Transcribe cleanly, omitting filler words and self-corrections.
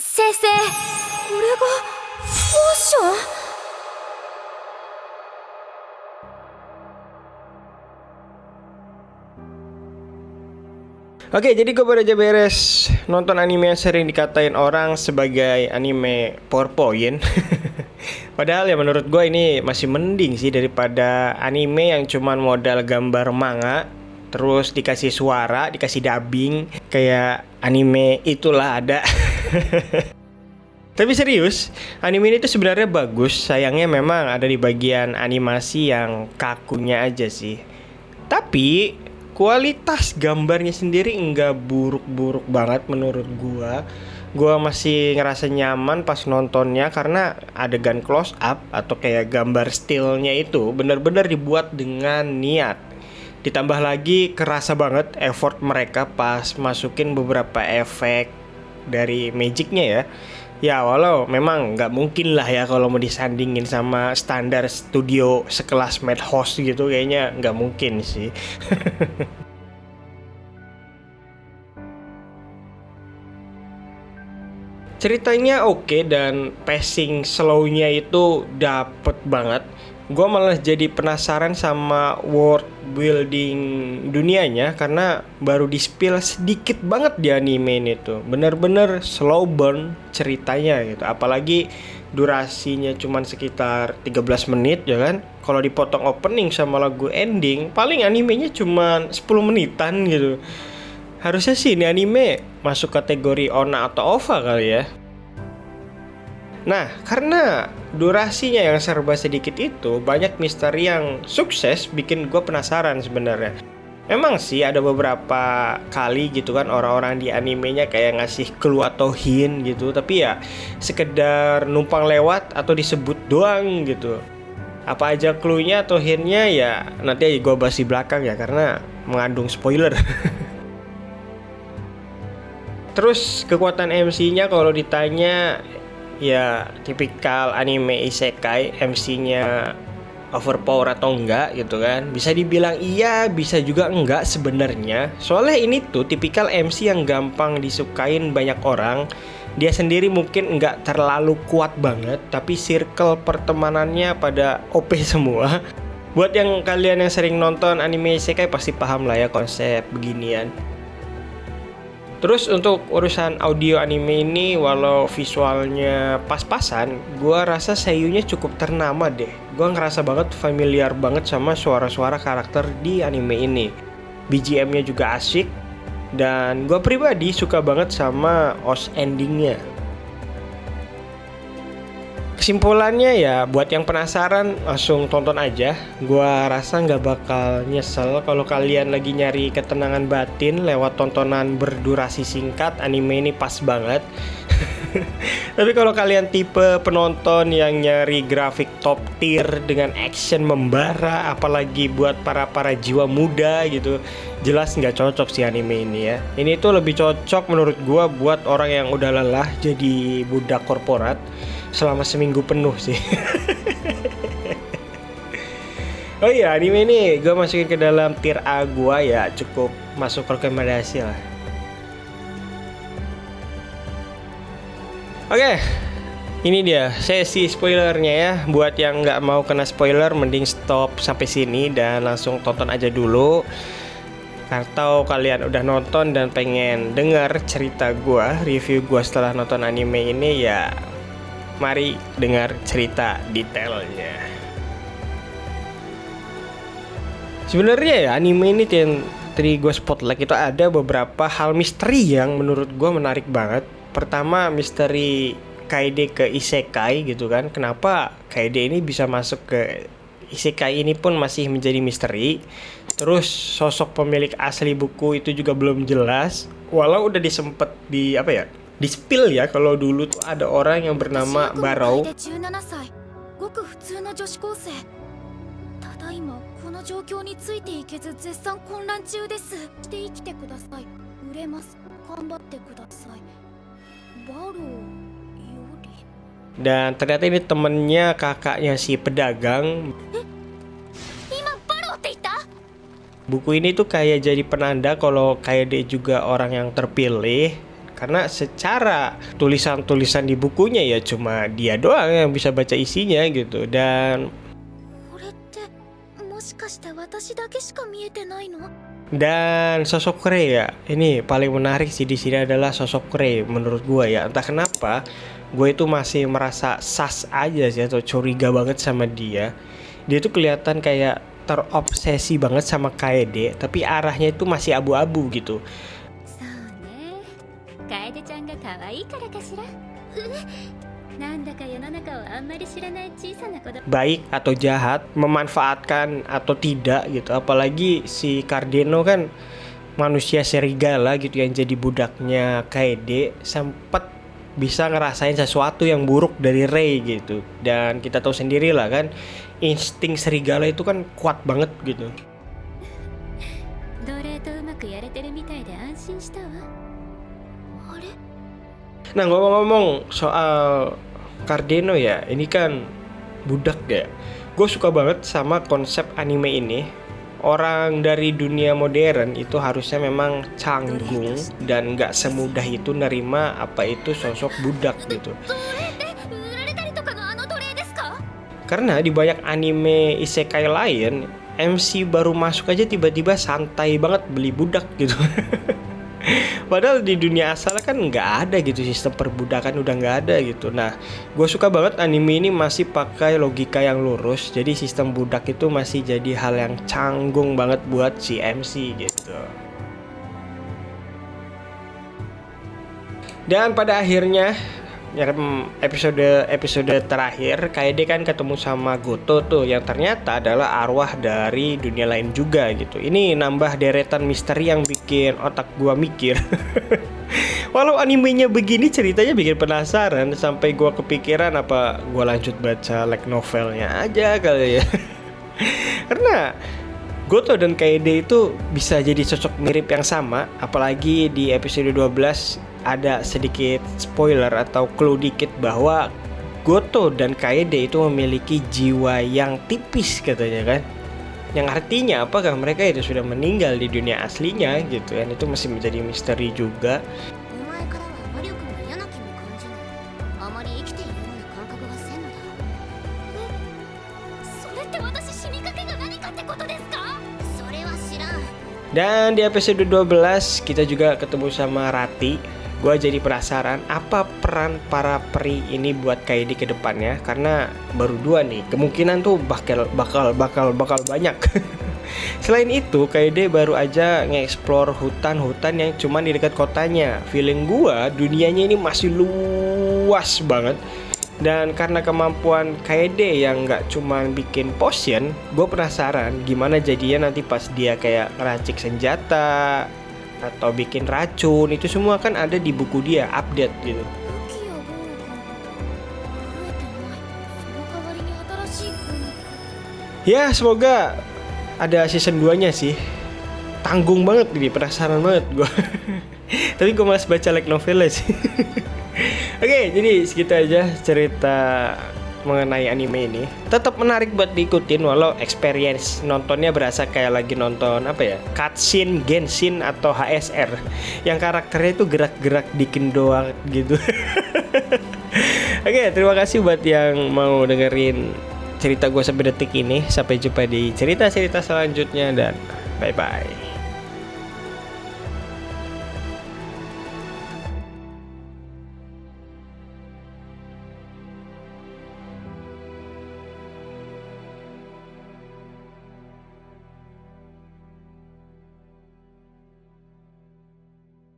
先生、これがポーション。Oke, jadi gue baru aja beres nonton anime yang sering dikatain orang sebagai anime PowerPoint. Padahal ya menurut gue ini masih mending sih daripada anime yang cuman modal gambar manga, terus dikasih suara, dikasih dubbing, kayak anime itulah ada. Tapi serius, anime ini tuh sebenarnya bagus. Sayangnya memang ada di bagian animasi yang kakunya aja sih. Tapi kualitas gambarnya sendiri nggak buruk-buruk banget menurut gua. Gua masih ngerasa nyaman pas nontonnya karena adegan close up atau kayak gambar stillnya itu benar-benar dibuat dengan niat. Ditambah lagi kerasa banget effort mereka pas masukin beberapa efek dari magicnya ya. Ya walau memang nggak mungkin lah ya kalau mau disandingin sama standar studio sekelas Madhouse gitu, kayaknya nggak mungkin sih. Ceritanya oke dan pacing slownya itu dapet banget. Gua malah jadi penasaran sama world building dunianya karena baru di-spill sedikit banget di anime ini tuh. Bener-bener slow burn ceritanya gitu. Apalagi durasinya cuman sekitar 13 menit ya kan. Kalau dipotong opening sama lagu ending, paling animenya cuman 10 menitan gitu. Harusnya sih ini anime masuk kategori Onna atau OVA kali ya. Nah, karena durasinya yang serba sedikit itu, banyak misteri yang sukses bikin gue penasaran sebenarnya. Memang sih ada beberapa kali gitu kan orang-orang di animenya kayak ngasih clue atau hint gitu, tapi ya sekedar numpang lewat atau disebut doang gitu. Apa aja clue-nya atau hint-nya ya nanti aja gue bahas di belakang ya karena mengandung spoiler. Terus kekuatan MC-nya kalau ditanya ya tipikal anime isekai, MC-nya overpower atau enggak gitu kan. Bisa dibilang iya, bisa juga enggak sebenarnya. Soalnya ini tuh tipikal MC yang gampang disukain banyak orang. Dia sendiri mungkin enggak terlalu kuat banget, tapi circle pertemanannya pada OP semua. Buat yang kalian yang sering nonton anime isekai pasti paham lah ya konsep beginian. Terus untuk urusan audio anime ini, walau visualnya pas-pasan, gua rasa seiyunya cukup ternama deh. Gua ngerasa banget familiar banget sama suara-suara karakter di anime ini. BGM-nya juga asik, dan gua pribadi suka banget sama OST endingnya. Kesimpulannya ya buat yang penasaran langsung tonton aja. Gua rasa nggak bakal nyesel kalau kalian lagi nyari ketenangan batin lewat tontonan berdurasi singkat. Anime ini pas banget. Tapi kalau kalian tipe penonton yang nyari grafik top tier dengan action membara, apalagi buat para jiwa muda gitu, jelas nggak cocok sih anime ini ya. Ini tuh lebih cocok menurut gua buat orang yang udah lelah jadi budak korporat selama seminggu penuh sih. Oh iya, anime ini gue masukin ke dalam tier A gua ya, cukup masuk rekomendasi lah. Oke, ini dia sesi spoilernya ya. Buat yang nggak mau kena spoiler, mending stop sampai sini dan langsung tonton aja dulu. Atau kalian udah nonton dan pengen dengar cerita gua, review gua setelah nonton anime ini ya, mari dengar cerita detailnya. Sebenarnya ya anime ini yang tadi gue spotlight itu ada beberapa hal misteri yang menurut gue menarik banget. Pertama, misteri Kaede ke isekai gitu kan. Kenapa Kaede ini bisa masuk ke isekai ini pun masih menjadi misteri. Terus sosok pemilik asli buku itu juga belum jelas. Walau udah disempet di apa ya? Di-spill ya kalau dulu tuh ada orang yang bernama Barrow. ただいまこの状況についていけず絶賛混乱中です。して生きてください。売れます。頑張ってください。バローより。Dan ternyata ini temennya kakaknya si pedagang. Buku ini tuh kayak jadi penanda kalau kayak dia juga orang yang terpilih karena secara tulisan-tulisan di bukunya ya cuma dia doang yang bisa baca isinya gitu. Dan これってもしかして私だけしか見えてないの？ sosok Rey ya, ini paling menarik sih di sini adalah sosok Rey menurut gue ya. Entah kenapa gue itu masih merasa sas aja sih atau curiga banget sama dia. Dia tuh kelihatan kayak terobsesi banget sama Kaede, tapi arahnya itu masih abu-abu gitu. そうね。楓ちゃんが可愛いからかしら。なんだか世の中をあんまり知らない小さな子供。 Baik atau jahat, memanfaatkan atau tidak gitu. Apalagi si Cardeno kan manusia serigala gitu yang jadi budaknya Kaede, sempat bisa ngerasain sesuatu yang buruk dari Rey gitu. Dan kita tahu sendiri lah kan, insting serigala itu kan kuat banget gitu. 奴隷とうまくやれてるみたいで安心したわ。あれ？ Nah, ngomong-ngomong soal Cardeno ya, ini kan budak ya. Gue suka banget sama konsep anime ini. Orang dari dunia modern itu harusnya memang canggung dan gak semudah itu nerima apa itu sosok budak gitu. 奴隷って売られたりとかのあの奴隷ですか？ Karena di banyak anime isekai lain, MC baru masuk aja tiba-tiba santai banget beli budak gitu. Padahal di dunia asal kan nggak ada gitu, sistem perbudakan udah nggak ada gitu. Nah, gue suka banget anime ini masih pakai logika yang lurus. Jadi sistem budak itu masih jadi hal yang canggung banget buat si MC gitu. Dan pada akhirnya episode terakhir Kaede kan ketemu sama Goto tuh, yang ternyata adalah arwah dari dunia lain juga gitu. Ini nambah deretan misteri yang bikin otak gua mikir. Walau animenya begini, ceritanya bikin penasaran sampai gua kepikiran apa gua lanjut baca light novelnya aja kali ya. Karena Goto dan Kaede itu bisa jadi sosok mirip yang sama, apalagi di episode 12 ada sedikit spoiler atau clue dikit bahwa Goto dan Kaede itu memiliki jiwa yang tipis katanya kan. Yang artinya apakah mereka itu sudah meninggal di dunia aslinya gitu kan, itu masih menjadi misteri juga. お前からは魔力も嫌な気も感じない。あまり生きているような感覚がせんのだ。え？それって私死にかけが何かってことですか？それは知らん。 Dan di episode 12 kita juga ketemu sama Rati. Gue jadi penasaran apa peran para peri ini buat Kaede ke depannya, karena baru 2 nih, kemungkinan tuh bakal banyak. Selain itu, Kaede baru aja nge-explore hutan-hutan yang cuma di dekat kotanya. Feeling gue dunianya ini masih luas banget. Dan karena kemampuan Kaede yang nggak cuma bikin potion, gue penasaran gimana jadinya nanti pas dia kayak ngeracik senjata atau bikin racun. Itu semua kan ada di buku dia, update gitu. 武器や防具が増えてない。その代わりに新しい項目。 Ya semoga ada season 2 nya sih. Tanggung banget ini, penasaran banget gue. Tapi gue malas baca light novelnya sih. Oke, jadi segitu aja cerita mengenai anime ini. Tetap menarik buat diikutin walau experience nontonnya berasa kayak lagi nonton apa ya, cutscene Genshin atau HSR yang karakternya itu gerak-gerak dikit doang gitu. Oke, terima kasih buat yang mau dengerin cerita gue sampai detik ini. Sampai jumpa di cerita-cerita selanjutnya dan bye-bye.